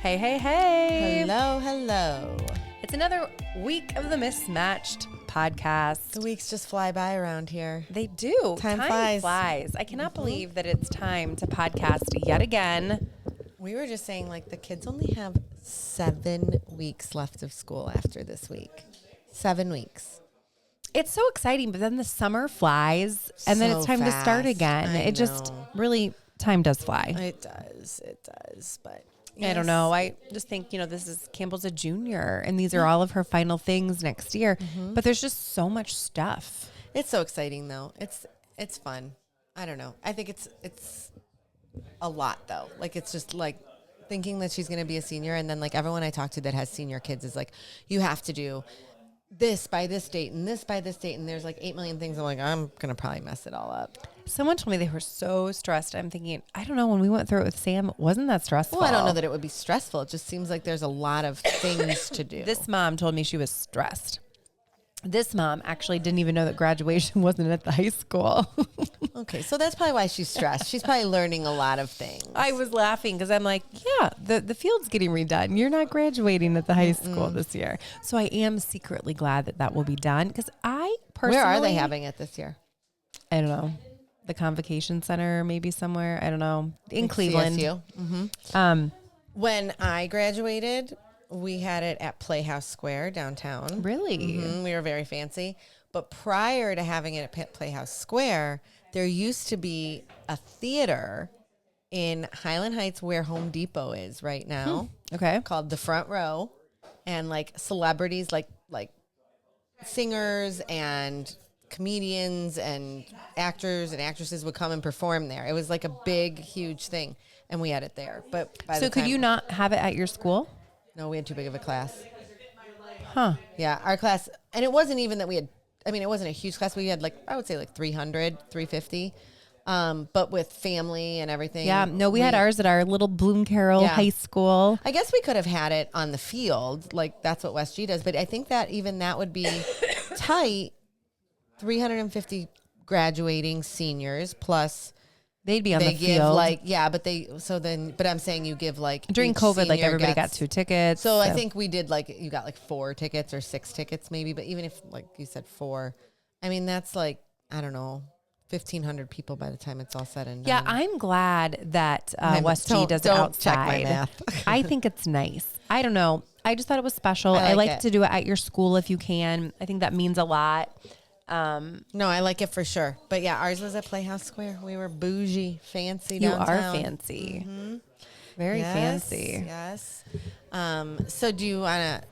Hey, hey, hey. Hello, hello. It's another week of the Mismatched podcast. The weeks just fly by around here. They do. Time flies. I cannot believe that it's time to podcast yet again. We were just saying, like, the kids only have 7 weeks left of school after this week. 7 weeks. It's so exciting, but then the summer flies, and then it's time to start again. It just really, time does fly. It does, but... Yes. I don't know. I just think, this is Campbell's a junior, and these are all of her final things next year. Mm-hmm. But there's just so much stuff. It's so exciting, though. It's fun. I don't know. I think it's a lot, though. Like, it's just like thinking that she's going to be a senior, and then like everyone I talk to that has senior kids is like, you have to do this by this date and this by this date, and there's like 8 million things. I'm like, I'm going to probably mess it all up. Someone told me they were so stressed. I'm thinking, I don't know, when we went through it with Sam, it wasn't that stressful. Well, I don't know that it would be stressful. It just seems like there's a lot of things to do. This mom told me she was stressed. This mom actually didn't even know that graduation wasn't at the high school. Okay, so that's probably why she's stressed. She's probably learning a lot of things. I was laughing because I'm like, yeah, the field's getting redone. You're not graduating at the high school this year. So I am secretly glad that will be done because I personally... Where are they having it this year? I don't know. The Convocation Center, maybe somewhere. I don't know. In Cleveland. CSU. Mm-hmm. When I graduated, we had it at Playhouse Square downtown. Really? Mm-hmm. We were very fancy. But prior to having it at Playhouse Square, there used to be a theater in Highland Heights where Home Depot is right now. Okay. Called The Front Row. And like celebrities, like singers and comedians and actors and actresses would come and perform there. It was like a big, huge thing. And we had it there. But by so could you not have it at your school? No, we had too big of a class. Huh. Yeah, our class. And it wasn't even that we had, it wasn't a huge class. We had I would say 300, 350. But with family and everything. Yeah, no, we had ours at our little Bloom Carroll High School. I guess we could have had it on the field. Like that's what West G does. But I think that even that would be tight. 350 graduating seniors plus they'd be on the give field. But I'm saying you give during COVID, everybody got 2 tickets. So I think we did you got 4 tickets or 6 tickets maybe. But even if you said 4, that's I don't know, 1,500 people by the time it's all said and done. Yeah, I'm glad that West G does it outside. Check my math. I think it's nice. I don't know. I just thought it was special. I like to do it at your school if you can. I think that means a lot. No, I like it for sure. But yeah, ours was at Playhouse Square. We were bougie, fancy downtown. You are fancy. Mm-hmm. Very fancy. Yes. So do you want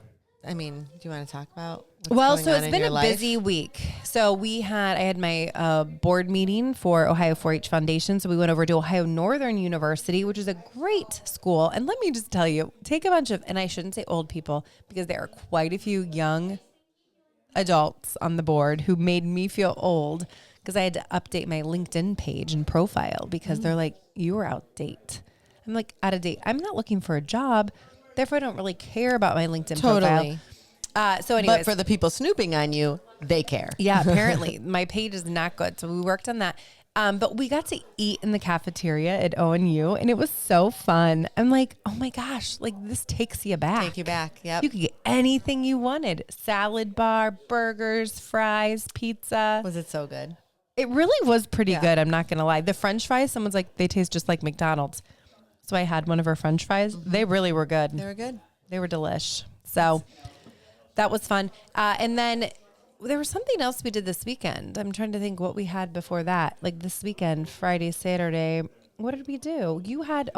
to talk about it's been a busy week. So I had my board meeting for Ohio 4-H Foundation. So we went over to Ohio Northern University, which is a great school. And let me just tell you, take a bunch of, and I shouldn't say old people, because there are quite a few young adults on the board who made me feel old because I had to update my LinkedIn page and profile because they're like, you are out of date. I'm like, out of date. I'm not looking for a job. Therefore, I don't really care about my LinkedIn profile. So anyways. But for the people snooping on you, they care. Yeah, apparently. My page is not good. So we worked on that. But we got to eat in the cafeteria at ONU, and it was so fun. I'm like, oh my gosh, this takes you back. Take you back, yep. You could get anything you wanted. Salad bar, burgers, fries, pizza. Was it so good? It really was pretty good, I'm not going to lie. The French fries, someone's like, they taste just like McDonald's. So I had one of our French fries. Mm-hmm. They really were good. They were good. They were delish. So that was fun. And then there was something else we did this weekend. I'm trying to think what we had before that. This weekend, Friday, Saturday. What did we do? You had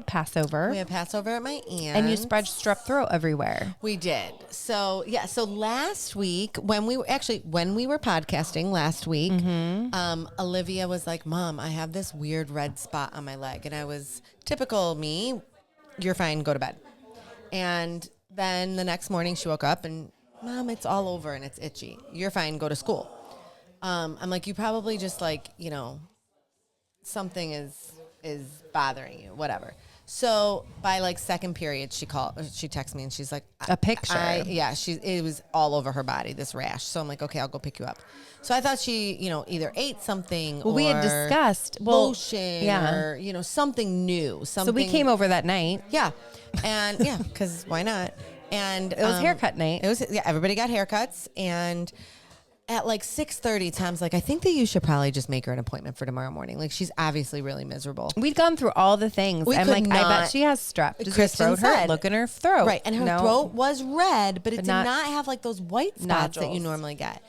Passover. We had Passover at my aunt's. And you spread strep throat everywhere. We did. So last week when we were podcasting last week, Olivia was like, Mom, I have this weird red spot on my leg. And I was, typical me, you're fine, go to bed. And then the next morning she woke up and, Mom, it's all over and it's itchy. You're fine. Go to school. I'm like, you probably just something is is bothering you, whatever. So by like second period, she texted me and she's like, a picture. It was all over her body, this rash. So I'm like, okay, I'll go pick you up. So I thought she, either ate something or we had discussed lotion or, something new. So we came over that night. Yeah. And because why not? And it was haircut night. Everybody got haircuts. And at like 6:30, Tom's like, I think that you should probably just make her an appointment for tomorrow morning. Like, she's obviously really miserable. We'd gone through all the things. I'm like, I bet she has strep. Does her throat hurt? Look in her throat. Right. And her throat was red, but it did not have like those white spots that you normally get.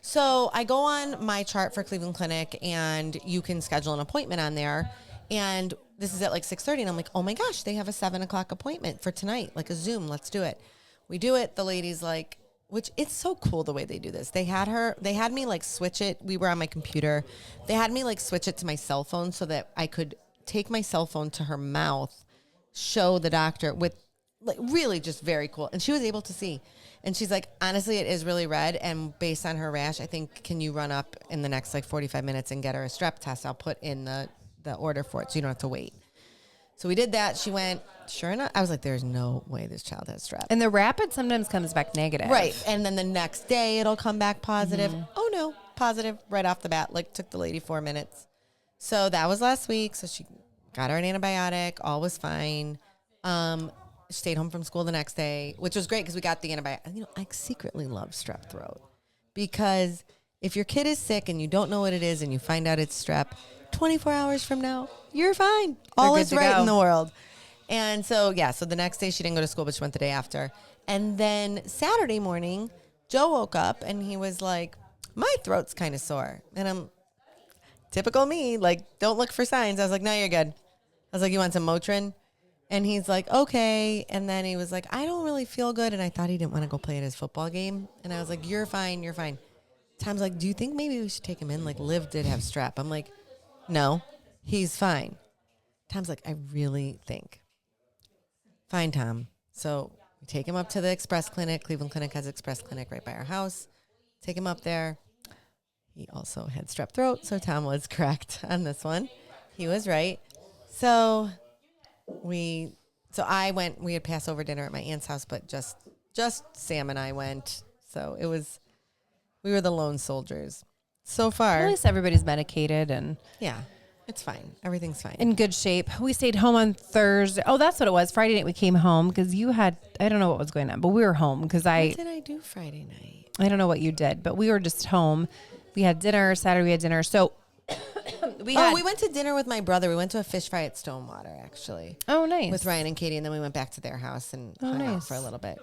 So I go on my chart for Cleveland Clinic, and you can schedule an appointment on there. And this is at like 6:30, and I'm like, oh my gosh, they have a 7:00 appointment for tonight, like a Zoom. Let's do it. We do it. The lady's like, which it's so cool the way they do this. They had me like switch it. We were on my computer. They had me like switch it to my cell phone so that I could take my cell phone to her mouth, show the doctor with like really just very cool. And she was able to see. And she's like, honestly, it is really red. And based on her rash, I think, can you run up in the next like 45 minutes and get her a strep test? I'll put in the order for it so you don't have to wait. So we did that. She went, sure enough. I was like, there's no way this child has strep. And the rapid sometimes comes back negative. Right. And then the next day it'll come back positive. Mm-hmm. Oh, no. Positive right off the bat. Like, took the lady 4 minutes. So that was last week. So she got her an antibiotic. All was fine. Stayed home from school the next day, which was great because we got the antibiotic. I secretly love strep throat because if your kid is sick and you don't know what it is and you find out it's strep, 24 hours from now, you're fine. All is right in the world. And so, so the next day she didn't go to school, but she went the day after. And then Saturday morning, Joe woke up and he was like, my throat's kind of sore. And I'm typical me, like, don't look for signs. I was like, no, you're good. I was like, you want some Motrin? And he's like, okay. And then he was like, I don't really feel good. And I thought he didn't want to go play at his football game. And I was like, you're fine. You're fine. Tom's like, do you think maybe we should take him in? Like, Liv did have strep. I'm like, no, he's fine. Tom's like, I really think. Fine, Tom. So we take him up to the Express Clinic. Cleveland Clinic has Express Clinic right by our house. Take him up there. He also had strep throat. So Tom was correct on this one. He was right. So I went, we had Passover dinner at my aunt's house, but just Sam and I went. So we were the lone soldiers. So far. At least everybody's medicated and. Yeah, it's fine. Everything's fine. In good shape. We stayed home on Thursday. Oh, that's what it was. Friday night we came home because I don't know what was going on, but we were home because What did I do Friday night? I don't know what you did, but we were just home. We had dinner. Saturday we had dinner. So. We went to dinner with my brother. We went to a fish fry at Stonewater, actually. Oh, nice. With Ryan and Katie, and then we went back to their house and hung out for a little bit.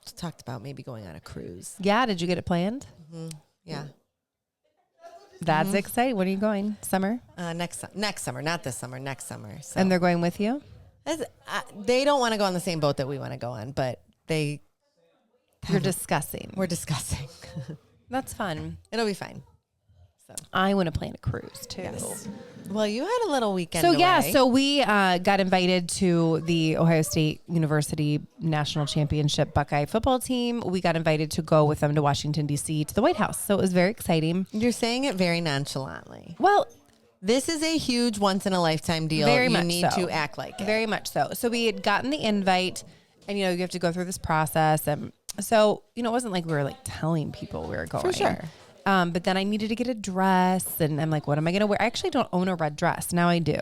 Just talked about maybe going on a cruise. Yeah, did you get it planned? Mm-hmm. Yeah. That's exciting. When are you going? Summer? Next summer. Not this summer, next summer. So. And they're going with you? They don't want to go on the same boat that we want to go on, but You're discussing. We're discussing. That's fun. It'll be fine. So. I want to plan a cruise too. Yes. Well, you had a little weekend. So we got invited to the Ohio State University National Championship Buckeye football team. We got invited to go with them to Washington, D.C. to the White House. So it was very exciting. You're saying it very nonchalantly. Well, this is a huge once in a lifetime deal. Very you much need so. to act like it. Very much so. So we had gotten the invite and, you have to go through this process. And so, it wasn't like we were like telling people we were going. For sure. But then I needed to get a dress and I'm like, what am I going to wear? I actually don't own a red dress. Now I do.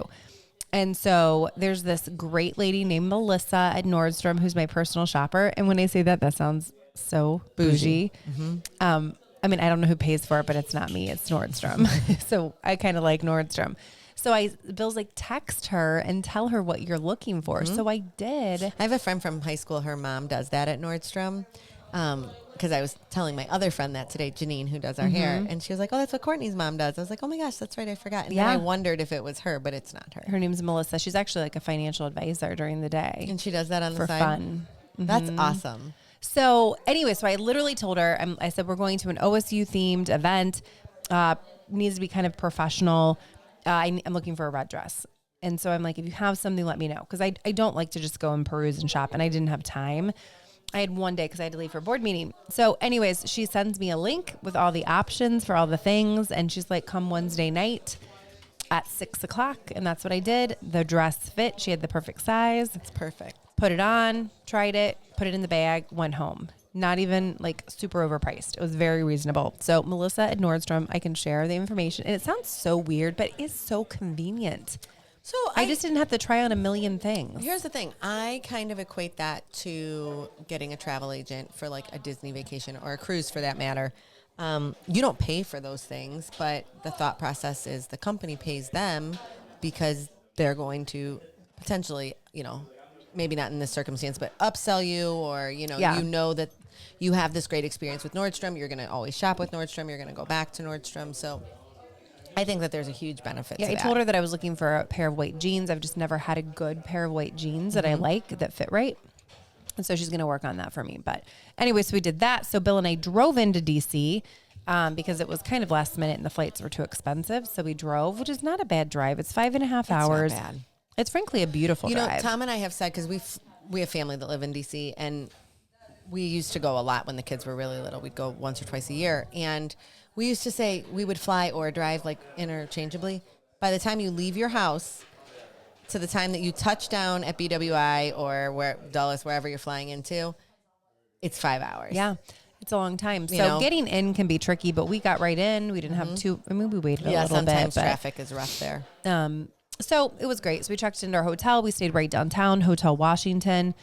And so there's this great lady named Melissa at Nordstrom, who's my personal shopper. And when I say that sounds so bougie. Mm-hmm. I mean, I don't know who pays for it, but it's not me. It's Nordstrom. So I kind of like Nordstrom. So Bill's like, text her and tell her what you're looking for. Mm-hmm. So I did. I have a friend from high school. Her mom does that at Nordstrom. Because I was telling my other friend that today, Janine, who does our hair, and she was like, oh, that's what Courtney's mom does. I was like, oh my gosh, that's right. I forgot. And then I wondered if it was her, but it's not her. Her name's Melissa. She's actually like a financial advisor during the day. And she does that on the for side? fun. Mm-hmm. That's awesome. So anyway, I literally told her, I said, we're going to an OSU themed event. Needs to be kind of professional. I'm looking for a red dress. And so I'm like, if you have something, let me know. Because I don't like to just go and peruse and shop. And I didn't have time. I had one day because I had to leave for a board meeting. So anyways, she sends me a link with all the options for all the things. And she's like, come Wednesday night. at 6:00, and that's what I did. The dress fit. She had the perfect size. It's perfect. Put it on, tried it, put it in the bag, went home. Not even like super overpriced. It was very reasonable. So Melissa at Nordstrom, I can share the information. And it sounds so weird, but it's so convenient. So I just didn't have to try on a million things. Here's the thing. I kind of equate that to getting a travel agent for like a Disney vacation or a cruise for that matter. You don't pay for those things, but the thought process is the company pays them because they're going to potentially, maybe not in this circumstance, but upsell you, or, you know that you have this great experience with Nordstrom. You're going to always shop with Nordstrom. You're going to go back to Nordstrom. So I think that there's a huge benefit to that. I told her that I was looking for a pair of white jeans. I've just never had a good pair of white jeans that I like, that fit right. And so she's going to work on that for me. But anyway, so we did that. So Bill and I drove into DC because it was kind of last minute and the flights were too expensive. So we drove, which is not a bad drive. It's 5.5 hours. Not bad. It's frankly a beautiful drive. Tom and I have said, because we have family that live in DC, and we used to go a lot when the kids were really little. We'd go once or twice a year. And we used to say we would fly or drive like interchangeably. By the time you leave your house to the time that you touch down at BWI or Dulles, wherever you're flying into, it's 5 hours. Yeah. It's a long time. So getting in can be tricky, but we got right in. We didn't have we waited a little bit. Sometimes traffic is rough there. So it was great. So we checked into our hotel. We stayed right downtown, Hotel Washington.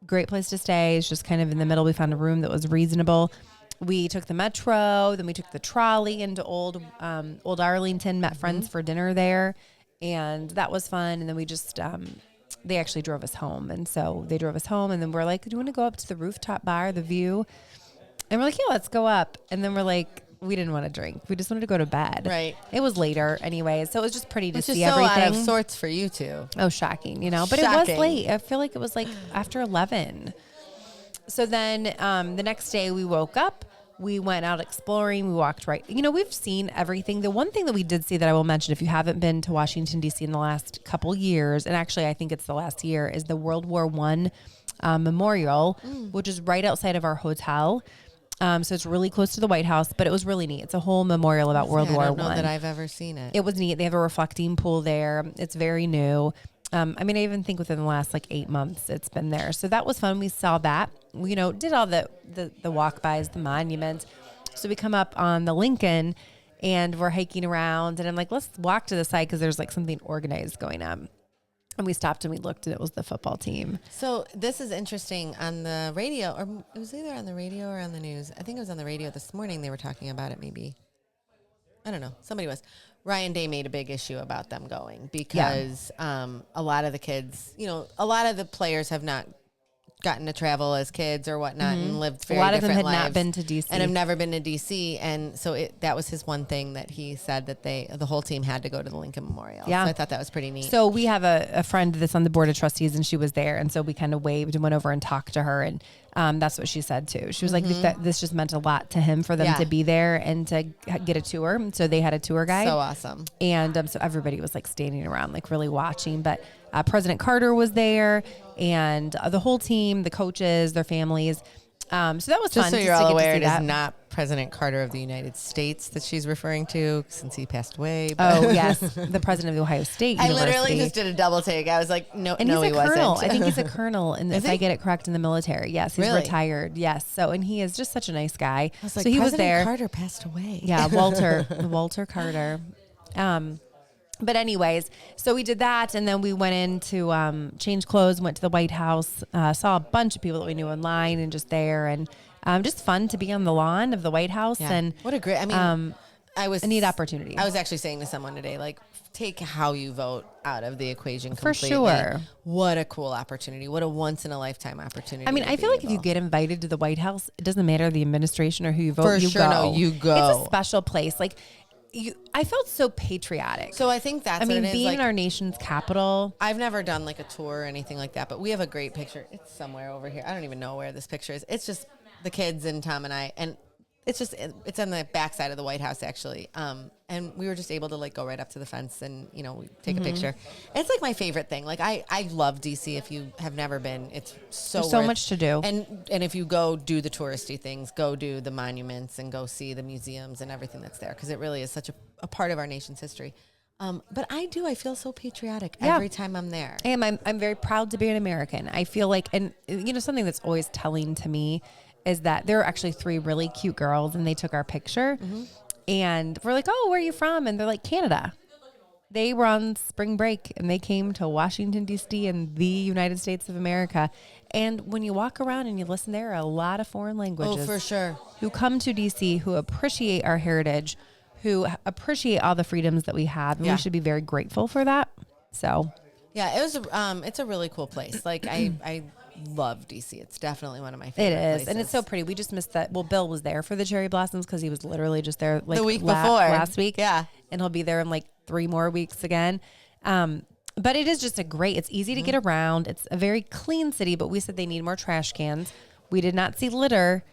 Great place to stay. It's just kind of in the middle. We found a room that was reasonable. We took the metro, then we took the trolley into old Arlington, met friends for dinner there, and that was fun. And then we just, they actually drove us home. And so they drove us home, and then we're like, do you want to go up to the rooftop bar, the view? And we're like, yeah, let's go up. And then we're like, we didn't want to drink. We just wanted to go to bed. Right. It was later anyway, so it was just pretty to see so everything. Out of sorts for you two. Oh, shocking, But it was late. I feel like it was like after 11. So then the next day we woke up. We went out exploring. We walked right. We've seen everything. The one thing that we did see that I will mention, if you haven't been to Washington, D.C. in the last couple years, and actually I think it's the last year, is the World War I memorial, which is right outside of our hotel. So it's really close to the White House, but it was really neat. It's a whole memorial about World War I. I don't know that I've ever seen it. It was neat. They have a reflecting pool there. It's very new. I even think within the last 8 months it's been there. So that was fun. We saw that. We, did all the walk-bys, the monuments. So we come up on the Lincoln and we're hiking around, and I'm like, let's walk to the side because there's something organized going on. And we stopped and we looked, and it was the football team. So this is interesting. On the radio, or it was either on the radio or on the news. I think it was on the radio this morning. They were talking about it, maybe. I don't know. Somebody was. Ryan Day made a big issue about them going because a lot of the kids, a lot of the players have not gotten to travel as kids or whatnot and lived very different lives. A lot of them had not been to DC. And have never been to DC. And so that was his one thing that he said, that the whole team had to go to the Lincoln Memorial. Yeah. So I thought that was pretty neat. So we have a friend that's on the board of trustees, and she was there. And so we kind of waved and went over and talked to her. And that's what she said too. She was like, this just meant a lot to him for them to be there and to get a tour. So they had a tour guide. So awesome. And so everybody was standing around, really watching. But President Carter was there, and the whole team, the coaches, their families. So that was just fun. So you're all aware, it is not President Carter of the United States that she's referring to, since he passed away. Oh, yes. The president of the Ohio State University. I literally just did a double take. I was like, no, and no, he's he a colonel. wasn't. I think he's a colonel, if I get it correct, in the military. Yes, he's really? Retired. Yes. So, and he is just such a nice guy. I was like, so he was there. Carter passed away. Yeah, Walter Carter. But anyways, so we did that, and then we went in to change clothes, went to the White House, saw a bunch of people that we knew online and just there, and just fun to be on the lawn of the White House. Yeah. And what a great, I was a neat opportunity. I was actually saying to someone today, take how you vote out of the equation completely. For sure. What a cool opportunity. What a once in a lifetime opportunity. I feel like if you get invited to the White House, it doesn't matter the administration or who you vote. For you sure, go. No, you go. It's a special place. I felt so patriotic. So I think that's what it is. Being in our nation's capital. I've never done a tour or anything like that, but we have a great picture. It's somewhere over here. I don't even know where this picture is. It's just the kids and Tom and I, and it's on the backside of the White House actually. And we were just able to go right up to the fence and, we take a picture. And it's my favorite thing. I love DC. If you have never been, it's so much to do. And if you go do the touristy things, go do the monuments and go see the museums and everything that's there. Cause it really is such a part of our nation's history. But I feel so patriotic every time I'm there. And I'm very proud to be an American. I feel like, and something that's always telling to me is that there are actually 3 really cute girls and they took our picture and we're like, oh, where are you from? And they're like, Canada. They were on spring break and they came to Washington, D.C. in the United States of America. And when you walk around and you listen, there are a lot of foreign languages. Oh, for sure. Who come to D.C., who appreciate our heritage, who appreciate all the freedoms that we have. And we should be very grateful for that. So, yeah, it's a really cool place. Like I love DC. It's definitely one of my favorite places. And it's so pretty. We just missed that. Well, Bill was there for the cherry blossoms because he was literally just there like the week before last week. Yeah, and he'll be there in like 3 more weeks again. But it is just it's easy to get around. It's a very clean city, but we said they need more trash cans. We did not see litter,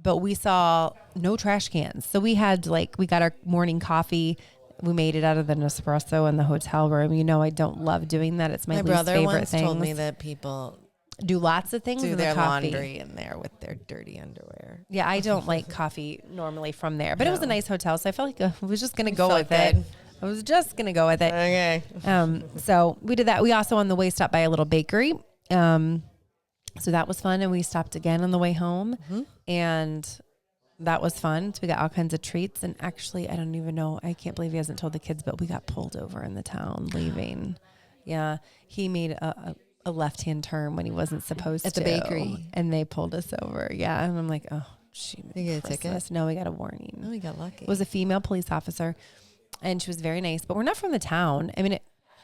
but we saw no trash cans. So we had we got our morning coffee. We made it out of the Nespresso in the hotel room. I don't love doing that. It's my least brother favorite once thing. told me that people do lots of things do in their the coffee. laundry in there with their dirty underwear. Yeah, I don't like coffee normally from there, but it was a nice hotel, so I felt like I was just going to go with good. it. I was just going to go with it. Okay. So we did that. We also on the way stopped by a little bakery. So that was fun, and we stopped again on the way home, and that was fun. So we got all kinds of treats, and actually, I don't even know. I can't believe he hasn't told the kids, but we got pulled over in the town leaving. Yeah, he made a left-hand turn when he wasn't supposed to. At the bakery. And they pulled us over. Yeah. And I'm like, oh, shoot. Did you get a ticket? No, we got a warning. Oh, we got lucky. It was a female police officer, and she was very nice, but we're not from the town. I mean,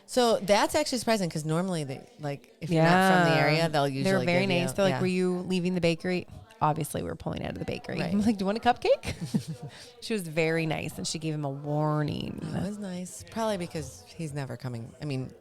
so that's actually surprising because normally if you're not from the area, they'll usually they're very nice. They're like, yeah. were you leaving the bakery? Obviously, we were pulling out of the bakery. Right. I'm like, do you want a cupcake? She was very nice, and she gave him a warning. That was nice. Probably because he's never coming. I mean,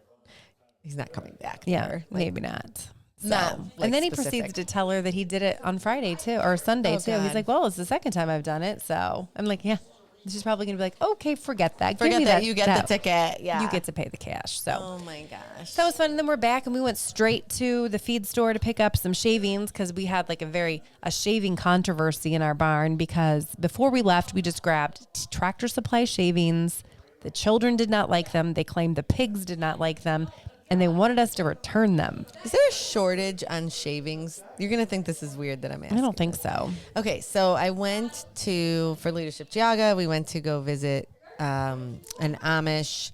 he's not coming back. Yeah, there. maybe not. So, Not, and then he specific. proceeds to tell her that he did it on Friday too, or Sunday too. God. He's like, well, it's the second time I've done it. So I'm like, yeah. She's probably going to be like, okay, forget that. Give me that. You get the ticket. Yeah. You get to pay the cash. So. Oh my gosh. So it was fun. And then we're back and we went straight to the feed store to pick up some shavings because we had a shaving controversy in our barn because before we left, we just grabbed Tractor Supply shavings. The children did not like them. They claimed the pigs did not like them. And they wanted us to return them. Is there a shortage on shavings? You're going to think this is weird that I'm asking. I don't think so. Okay, so I went for Leadership Geauga, we went to go visit an Amish,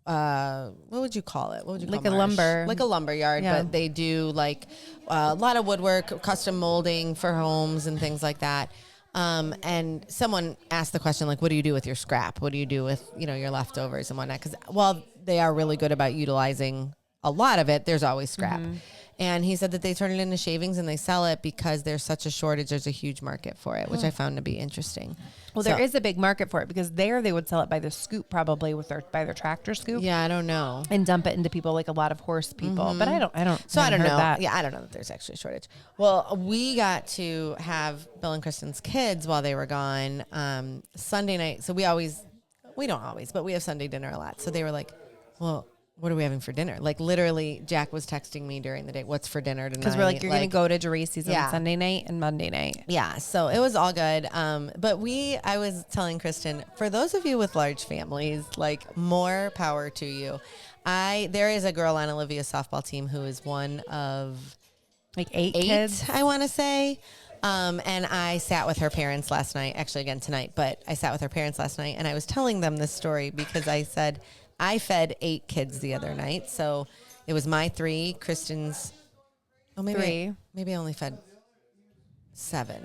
what would you call it? What would you call Like a lumber. Like a lumber yard, Yeah. but they do a lot of woodwork, custom molding for homes and things like that. And someone asked the question, what do you do with your scrap? What do you do with, your leftovers and whatnot? Because while they are really good about utilizing a lot of it, there's always scrap. Mm-hmm. And he said that they turn it into shavings and they sell it because there's such a shortage. There's a huge market for it, which I found to be interesting. Well, there is a big market for it because they would sell it by the scoop, probably by their tractor scoop. Yeah, I don't know. And dump it into people, like a lot of horse people. Mm-hmm. But I don't. So I don't know. That. Yeah, I don't know that there's actually a shortage. Well, we got to have Bill and Kristin's kids while they were gone Sunday night. So we don't always, but we have Sunday dinner a lot. So they were like, well, what are we having for dinner? Literally, Jack was texting me during the day, what's for dinner tonight? Because we're like, you're going to go to Geraci's on Sunday night and Monday night. Yeah, so it was all good. But I was telling Kristin, for those of you with large families, more power to you. There is a girl on Olivia's softball team who is one of 8 kids, I want to say. And I sat with her parents last night, actually again tonight, but I sat with her parents last night and I was telling them this story because I said, I fed 8 kids the other night. So it was my 3, Kristin's, maybe I only fed 7.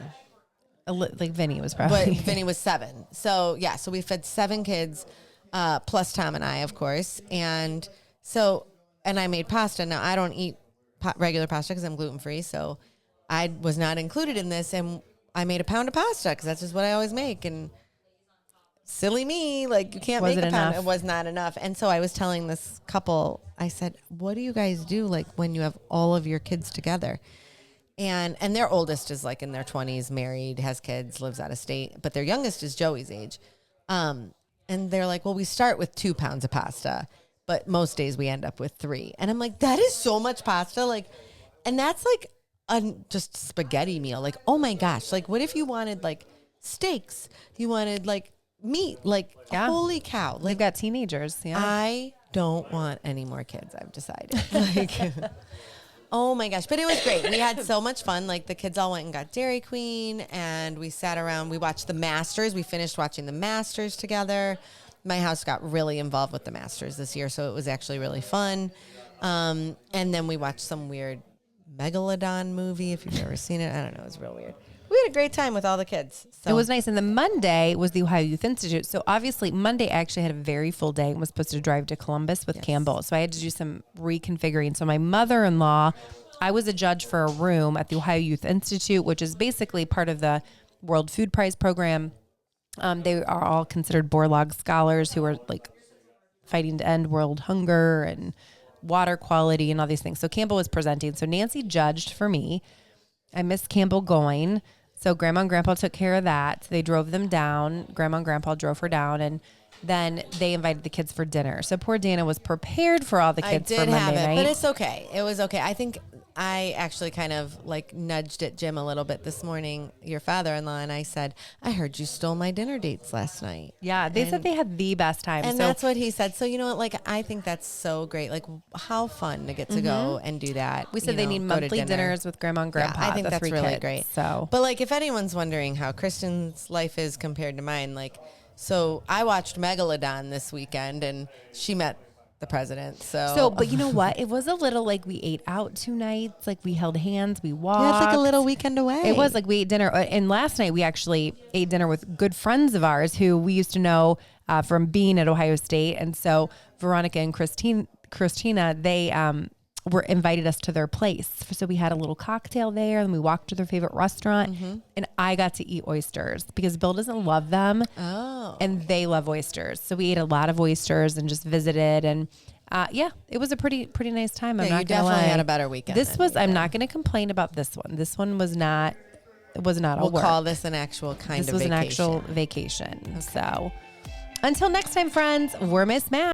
Vinny was probably. But Vinny was 7. So yeah, so we fed 7 kids, plus Tom and I, of course. And I made pasta. Now I don't eat regular pasta because I'm gluten-free. So I was not included in this. And I made a pound of pasta because that's just what I always make. And silly me, you can't make a pound. Enough? It was not enough. And so I was telling this couple, I said, what do you guys do when you have all of your kids together? And their oldest is in their 20s, married, has kids, lives out of state, but their youngest is Joey's age. And they're like, well, we start with 2 pounds of pasta, but most days we end up with 3. And I'm like, that is so much pasta. And that's just spaghetti meal. Oh my gosh. What if you wanted steaks? You wanted meat. Like, holy cow. Like, They've got teenagers. Yeah. I don't want any more kids, I've decided. Like, oh my gosh. But it was great. We had so much fun. Like, the kids all went and got Dairy Queen, and we sat around. We watched the Masters. We finished watching the Masters together. My house got really involved with the Masters this year, so it was actually really fun. And then we watched some weird Megalodon movie, if you've ever seen it. I don't know. It was real weird. We had a great time with all the kids. So. It was nice. And then Monday was the Ohio Youth Institute. So obviously Monday I actually had a very full day and was supposed to drive to Columbus with Campbell. So I had to do some reconfiguring. So my mother-in-law, I was a judge for a room at the Ohio Youth Institute, which is basically part of the World Food Prize program. They are all considered Borlaug scholars who are like fighting to end world hunger and water quality and all these things. So Campbell was presenting. So Nancy judged for me. I missed Campbell going. So Grandma and Grandpa took care of that. They drove them down. Grandma and Grandpa drove her down, and then they invited the kids for dinner. So poor Danna was prepared for all the kids for Monday night. But it's okay. It was okay. I think I actually kind of like nudged at Jim a little bit this morning, your father-in-law, and I said, I heard you stole my dinner dates last night. Yeah, they said they had the best time. And that's what he said. So you know what? Like, I think that's so great. Like, how fun to get to go and do that. We said they need monthly dinners with Grandma and Grandpa. Yeah, I think that's really kids, great. So, but like, if anyone's wondering how Kristen's life is compared to mine, like, so I watched Megalodon this weekend, and she met the president. So, but you know what? It was a little like we ate out 2 nights. Like we held hands, we walked. Yeah, it's like a little weekend away. It was like we ate dinner. And last night we actually ate dinner with good friends of ours who we used to know from being at Ohio State. And so Veronica and Christina, they were invited us to their place. So we had a little cocktail there, and we walked to their favorite restaurant. And I got to eat oysters because Bill doesn't love them. Oh. And they love oysters. So we ate a lot of oysters and just visited. And it was a pretty nice time. I'm not going to lie. Definitely had a better weekend. I'm not going to complain about this one. This one was not all work. We'll call this an actual kind of vacation. This was an actual vacation. Okay. So until next time, friends, we're Mismatched.